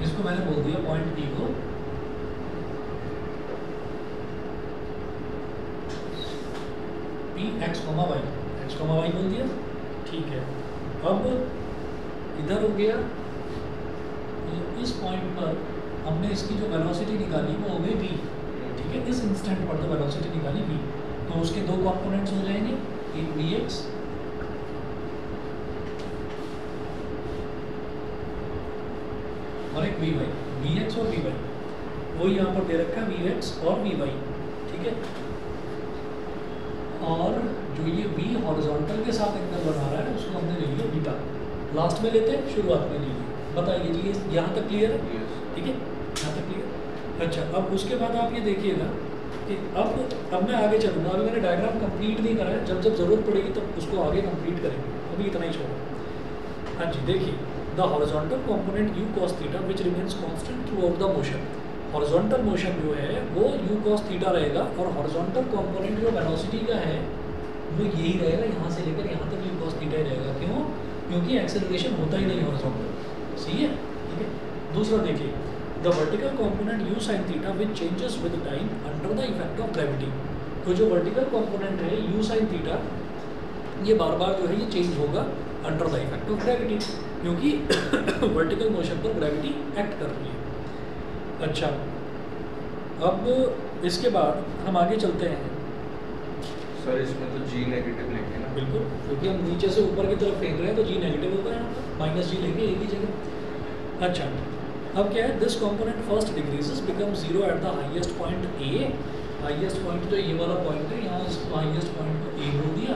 इसको मैंने बोल दिया पॉइंट P को P x, y बोल दिया, ठीक है। अब इधर हो गया, इस पॉइंट पर हमने इसकी जो वेलोसिटी निकाली वो हो गई v, ठीक है। इस इंस्टेंट पर तो वेलोसिटी निकाली v, तो उसके दो कंपोनेंट्स हो जाएंगे, एक vx और एक vy, vx और vy, वो यहाँ पर दे रखा है vx और vy, ठीक है। और जो ये v हॉरिजॉन्टल के साथ एंगल बना रहा है उसको हमने ले लिया बीटा, लास्ट में लेते हैं, शुरुआत में ले लिया। बताइए जी, यहाँ तक क्लियर है, ठीक है, यहाँ तक क्लियर। अच्छा, अब उसके बाद आप ये देखिएगा कि अब मैं आगे चलूँगा, अभी मैंने डायग्राम कंप्लीट नहीं करा है, जब ज़रूरत पड़ेगी तब उसको आगे कंप्लीट करेंगे, अभी इतना ही छोड़ो। हाँ जी, देखिए, the horizontal component u cos theta which remains constant through out the motion. Horizontal motion जो है वो u cos थीटा रहेगा, और हॉरिजॉन्टल कंपोनेंट जो वेलोसिटी का है वो यही रहेगा, यहाँ से लेकर यहाँ तक u cos थीटा ही रहेगा। क्यों? क्योंकि एक्सेलरेशन होता ही नहीं हॉरिजॉन्टल, सही है, ठीक है। दूसरा देखिए, the vertical component u sin theta which changes with time under the effect of gravity. तो जो वर्टिकल कंपोनेंट है u sin थीटा, ये बार बार जो है ये चेंज होगा under the effect of gravity, क्योंकि वर्टिकल मोशन पर ग्रेविटी एक्ट कर रही है। अच्छा, अब इसके बाद हम आगे चलते हैं। सर इसमें तो g नेगेटिव लेंगे ना? बिल्कुल, क्योंकि हम नीचे से ऊपर की तरफ फेंक रहे हैं तो g नेगेटिव होगा, माइनस g लेंगे एक ही जगह। अच्छा, अब क्या है, this component first decreases become zero at the highest point a। Highest point जो ये वाला पॉइंट है, यहाँ इसको हाईएस्ट पॉइंट को a बोल दिया,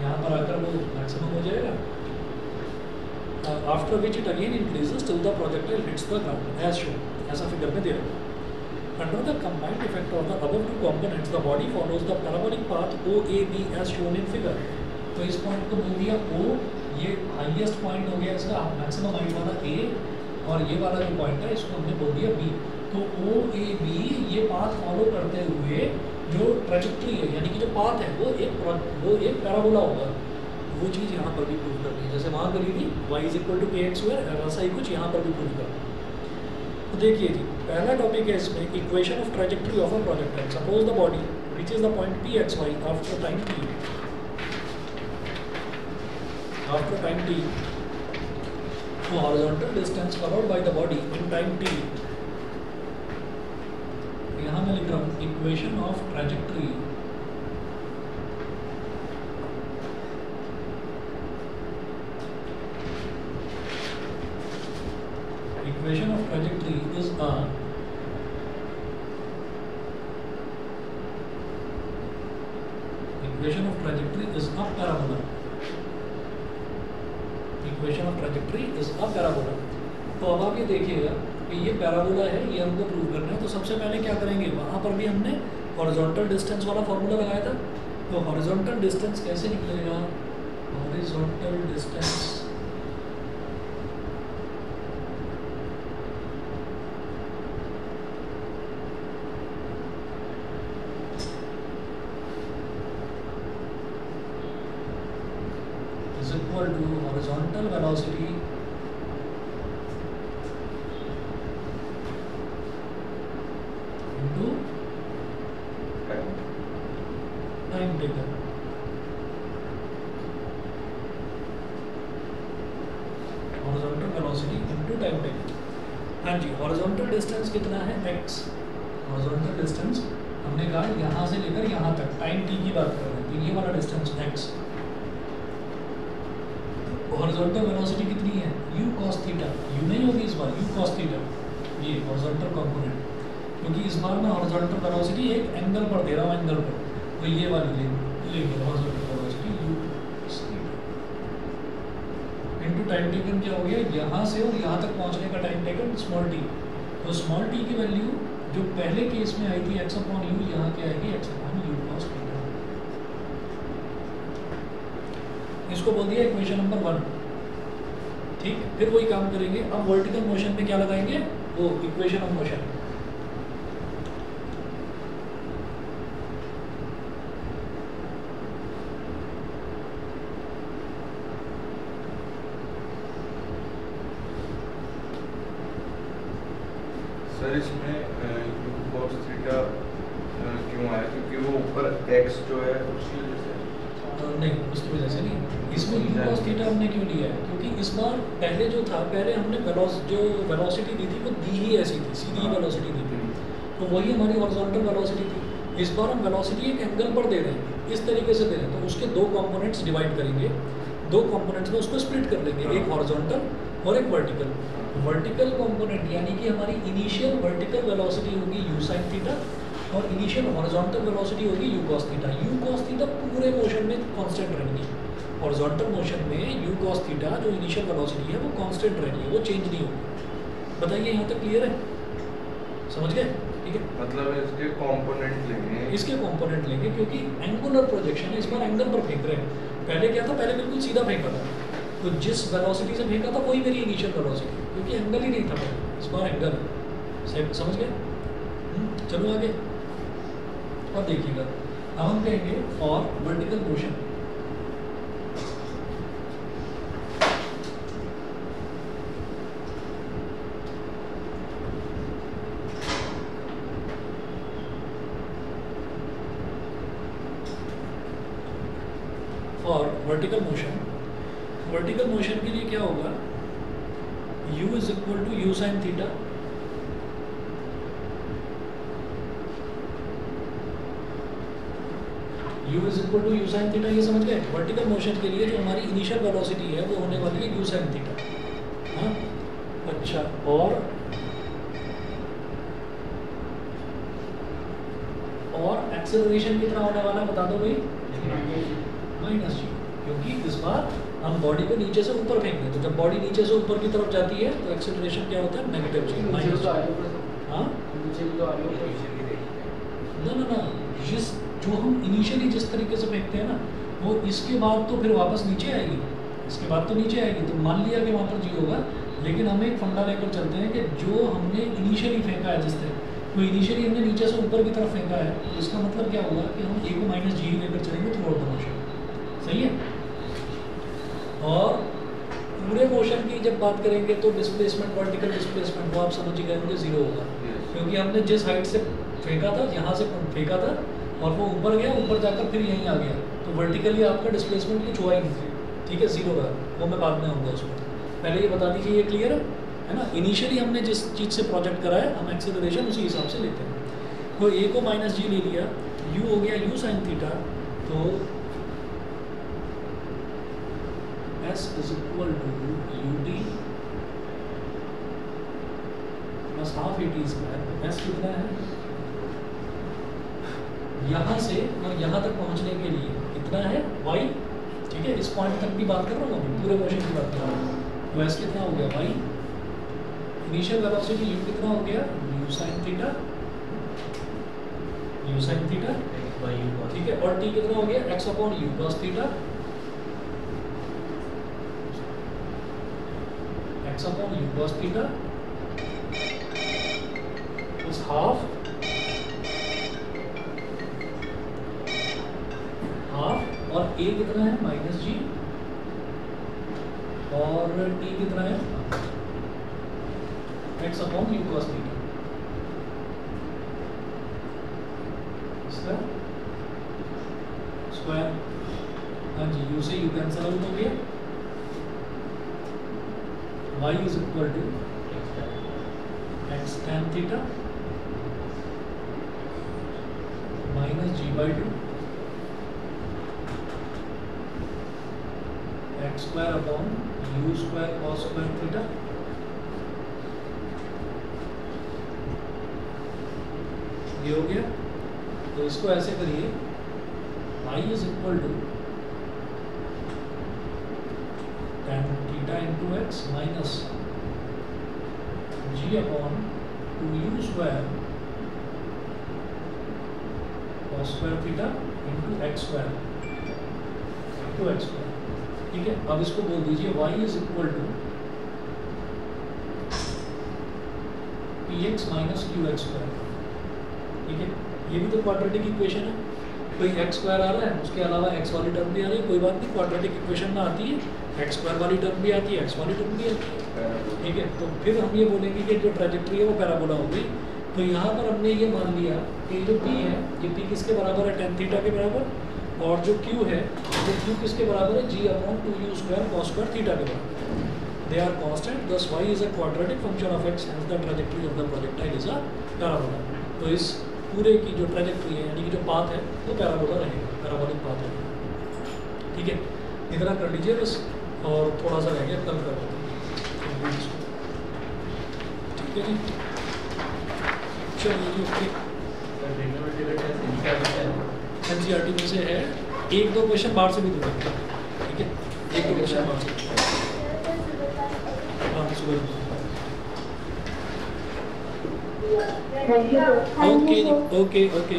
यहाँ पर आकर वो मैक्सिमम हो जाएगा। After which it again increases till the projectile hits the ground as shown, ऐसा फिगर में दे रहा है। Under the combined effect of the above two components, the body follows the parabolic path OAB as shown in figure। तो इस point को बोल दिया O, ये हाईएस्ट पॉइंट हो गया इसका, मैक्सिमम हाइट वाला A, और ये वाला जो पॉइंट है इसको हमने बोल दिया B। तो OAB ये पाथ फॉलो करते हुए जो ट्रैजेक्टरी है, यानी कि जो पाथ है वो एक पैराबोला होगा। वो चीज़ यहाँ पर भी प्रूव करनी है, जैसे वहाँ करी थी y = kx², वैसा ही कुछ यहाँ पर भी प्रूव करना। तो देखिए जी, पहला टॉपिक है इसमें equation of trajectory of a projectile. Suppose the body reaches the point pxy after time t, after time t, तो horizontal distance covered by the body in time t। यहाँ मैं लिख रहा हूँ equation of trajectory equation of trajectory is a equation of trajectory is a parabola। equation of trajectory is a parabola। तो अब आप ये देखिएगा कि ये पैराबोला है, ये हमको प्रूव करना है। तो सबसे पहले क्या करेंगे, वहाँ पर भी हमने हॉरिजॉन्टल डिस्टेंस वाला फॉर्मूला लगाया था। तो हॉरिजॉन्टल डिस्टेंस कैसे निकलेगा, horizontal distance equal to horizontal velocity into velocity into time taken. हाँ जी, हॉरिजॉन्टल डिस्टेंस कितना है x। हॉरिजॉन्टल डिस्टेंस हमने कहा यहाँ से लेकर यहाँ तक टाइम t की बात कर रहे हैं, तो ये वाला डिस्टेंस x। हॉरिजॉन्टल वेलोसिटी कितनी है u cos थीटा, u नहीं होगी इस बार, u cos थीटा, ये हॉरिजॉन्टल कंपोनेंट, क्योंकि इस बार मैं हॉरिजॉन्टल वेलोसिटी एक एंगल पर दे रहा हूँ, एंगल पर, तो ये वाली लेंगे horizontal velocity u cos theta into time taken. क्या हो गया, यहाँ से और यहाँ तक पहुँचने का टाइम टेकन स्मॉल t, तो स्मॉल t की वैल्यू जो पहले केस में आई थी x अपॉन u, यहाँ क्या आएगी x upon u cos theta. इसको बोल दिया इक्वेशन नंबर 1। ठीक, फिर वही काम करेंगे। अब वर्टिकल मोशन में क्या लगाएंगे, वो इक्वेशन ऑफ मोशन। सर इसमें u cos थीटा क्यों आया, क्योंकि वो ऊपर x जो है उसकी वजह से? नहीं, उसकी वजह से नहीं। इसमें u cos थीटा हमने क्यों लिया है, क्योंकि इस बार पहले जो था, पहले हमने जो वेलोसिटी दी थी वो दी ही ऐसी थी, सीधी वेलोसिटी दी थी, तो वही हमारी हॉरिजॉन्टल वेलोसिटी थी। इस बार हम वेलोसिटी एक एंगल पर दे रहे हैं, इस तरीके से दे रहे हैं, तो उसके दो कंपोनेंट्स डिवाइड करेंगे, दो कंपोनेंट्स में उसको स्प्लिट कर लेंगे, एक हॉरिजॉन्टल और एक वर्टिकल। वर्टिकल कंपोनेंट यानी कि हमारी इनिशियल वर्टिकल वेलोसिटी होगी u sin थीटा और इनिशियल हॉरिजॉन्टल वेलोसिटी होगी u cos theta. u cos theta पूरे मोशन में कांस्टेंट रहेंगी, हॉरिजॉन्टल मोशन में u cos थीटा जो इनिशियल वेलोसिटी है वो कांस्टेंट रहेगी, वो चेंज नहीं होगी। बताइए यहाँ तक क्लियर है, समझ गए? ठीक है, मतलब इसके कंपोनेंट लेंगे, इसके कंपोनेंट लेंगे, क्योंकि एंगुलर प्रोजेक्शन है, इस बार एंगल पर फेंक रहे हैं। पहले क्या था, पहले बिल्कुल सीधा फेंका था, तो जिस वेलोसिटी से फेंका था वही मेरी इनिशियल वेलोसिटी, क्योंकि एंगल ही नहीं था पहले, इस बार एंगल है। समझ गए? चलो आगे और देखिएगा। अब हम कहेंगे और वर्टिकल मोशन। और वर्टिकल मोशन, वर्टिकल मोशन के लिए क्या होगा, u is equal to u sin theta u is equal to u sin theta, ये समझ गए? वर्टिकल मोशन के लिए जो हमारी इनिशियल वेलोसिटी है वो होने वाली है u sin थीटा। हाँ, अच्छा, और एक्सेलरेशन कितना होने वाला है बता दो भाई? माइनस जी, क्योंकि इस बार हम बॉडी को नीचे से ऊपर फेंक रहे हैं, तो जब बॉडी नीचे से ऊपर की तरफ जाती है तो एक्सेलरेशन क्या होता है, नेगेटिव जी, माइनस। हाँ, ना जिस जो हम इनिशियली जिस तरीके से फेंकते हैं ना, वो इसके बाद तो फिर वापस नीचे आएगी, इसके बाद तो नीचे आएगी, तो मान लिया कि वहाँ पर जी होगा, लेकिन हम एक फंडा लेकर चलते हैं कि जो हमने इनिशियली फेंका है, जिस तरह तो इनिशियली हमने नीचे से ऊपर की तरफ फेंका है, तो इसका मतलब क्या होगा कि हम a को माइनस जी लेकर चलेंगे थ्रू आउट द मोशन। सही है? और पूरे मोशन की जब बात करेंगे तो डिस्प्लेसमेंट, वर्टिकल डिस्प्लेसमेंट, वो आप समझ ही गए जीरो होगा, क्योंकि हमने जिस हाइट से फेंका था, यहाँ से फेंका था और वो ऊपर गया, ऊपर जाकर फिर यहीं आ गया, तो वर्टिकली आपका डिस्प्लेसमेंट कुछ हुआ ही नहीं। ठीक है, जीरो रहा, वो मैं बाद में आऊँगा उसमें, पहले ये बता दीजिए, ये क्लियर है ना? इनिशियली हमने जिस चीज़ से प्रोजेक्ट करा है, हम एक्सेलरेशन उसी हिसाब से लेते हैं। तो a को माइनस जी ले लिया, u हो गया u sin थीटा, तो s is equal to ut plus half at square. s कितना है, यहाँ से और यहाँ तक पहुँचने के लिए कितना है, y। ठीक है, इस पॉइंट तक की बात कर रहा हूँ, अभी पूरे मोशन की बात कर रहा हूँ, तो s कितना हो गया, y। इनिशियल वेलोसिटी u कितना हो गया, u sin थीटा, ठीक है, और t कितना हो गया, x upon u cos theta, x upon u cos theta plus half और a कितना है, माइनस जी, और t कितना है, x upon u cos theta. इसका स्क्वायर, हाँ जी, u से u कैंसिल आउट हो गया, y is equal to x tan theta minus g/2 x square upon u square cos square theta ये हो गया। तो इसको ऐसे करिए y is equal to tan theta into x minus g upon 2u square cos square theta into x square ठीक है। अब इसको बोल दीजिए y is equal to px minus qx square ठीक है। ये भी तो क्वाड्रेटिक इक्वेशन है, कोई एक्स स्क्वायर आ रहा है उसके अलावा एक्स वाली टर्म भी आ रही है, कोई बात नहीं, क्वाड्रेटिक इक्वेशन में आती है एक्स स्क्वायर वाली टर्म भी आती है, एक्स वाली टर्म भी आती है ठीक है। तो फिर हम ये बोलेंगे कि जो ट्रैजेक्टरी है वो पैराबोला हो गई। तो यहाँ पर हमने ये मान लिया कि जो p है ये p किसके बराबर है, tan थीटा के बराबर, और जो q है वो q किसके बराबर है, g upon 2u square cos square theta के बराबर। They are constant, thus y is a quadratic function of x, hence the trajectory of the projectile is a parabola। तो इस पूरे की जो ट्रैजेक्टरी है यानी कि जो पाथ है वो पैराबोला रहेगा, पैराबोलिक पाथ रहेगा ठीक है। इतना कर लीजिए बस, और थोड़ा सा रह गया कल कर देते हैं ठीक है जी। चलिए जी ओके। NCERT में से है, एक दो क्वेश्चन बाहर से भी दे सकते हैं ठीक है, एक दो क्वेश्चन बाहर से। हाँ सुबह ओके ओके ओके।